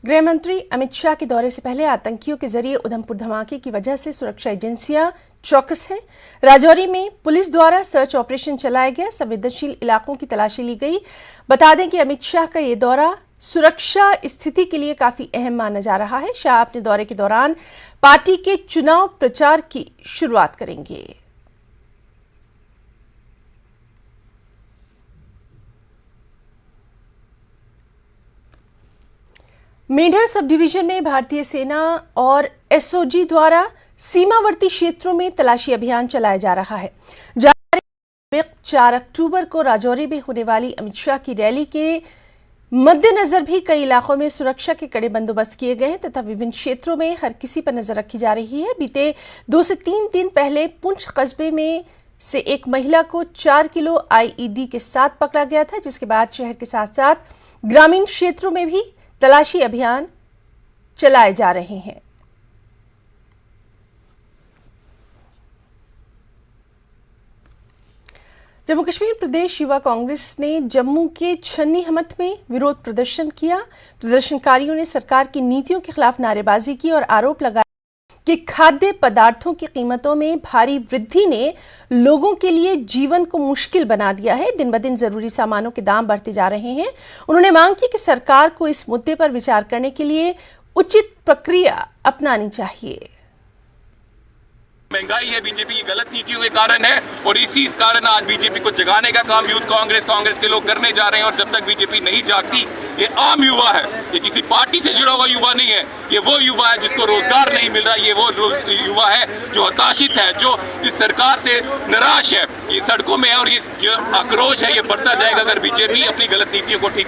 गृह मंत्री अमित शाह के दौरे से पहले आतंकियों के जरिए उधमपुर धमाके की वजह से सुरक्षा एजेंसियां चौकस हैं। राजौरी में पुलिस द्वारा सर्च ऑपरेशन चलाया गया, संवेदनशील इलाकों की तलाशी ली गई। बता दें कि अमित शाह का ये दौरा सुरक्षा स्थिति के लिए काफी अहम माना जा रहा है। शाह अपने दौरे के दौरान पार्टी के चुनाव प्रचार की शुरुआत करेंगे। मेंढर सब डिवीजन में भारतीय सेना और एसओजी द्वारा सीमावर्ती क्षेत्रों में तलाशी अभियान चलाया जा रहा है। 4 अक्टूबर को राजौरी में होने वाली अमित शाह की रैली के मद्देनजर भी कई इलाकों में सुरक्षा के कड़े बंदोबस्त किए गए हैं तथा विभिन्न क्षेत्रों में हर किसी पर नजर रखी जा रही है। बीते 2 से 3 दिन पहले पुंछ कस्बे में से एक महिला को 4 किलो आईईडी के साथ पकड़ा गया था, जिसके बाद शहर के साथ साथ ग्रामीण क्षेत्रों में भी तलाशी अभियान चलाए जा रहे हैं। जम्मू कश्मीर प्रदेश युवा कांग्रेस ने जम्मू के छन्नी हमत में विरोध प्रदर्शन किया। प्रदर्शनकारियों ने सरकार की नीतियों के खिलाफ नारेबाजी की और आरोप लगाया कि खाद्य पदार्थों की कीमतों में भारी वृद्धि ने लोगों के लिए जीवन को मुश्किल बना दिया है। दिन ब दिन जरूरी सामानों के दाम बढ़ते जा रहे हैं। उन्होंने मांग की कि सरकार को इस मुद्दे पर विचार करने के लिए उचित प्रक्रिया अपनानी चाहिए। महंगाई है बीजेपी की गलत नीतियों के कारण है और इसी कारण आज बीजेपी को जगाने का काम यूथ कांग्रेस के लोग करने जा रहे हैं। और जब तक बीजेपी नहीं जागती, ये आम युवा है, ये किसी पार्टी से जुड़ा हुआ युवा नहीं है, ये वो युवा है जिसको रोजगार नहीं मिल रहा, ये वो युवा है जो हताशित है, जो इस सरकार से निराश है, ये सड़कों में है और ये आक्रोश है, ये बढ़ता जाएगा अगर बीजेपी अपनी गलत नीतियों को ठीक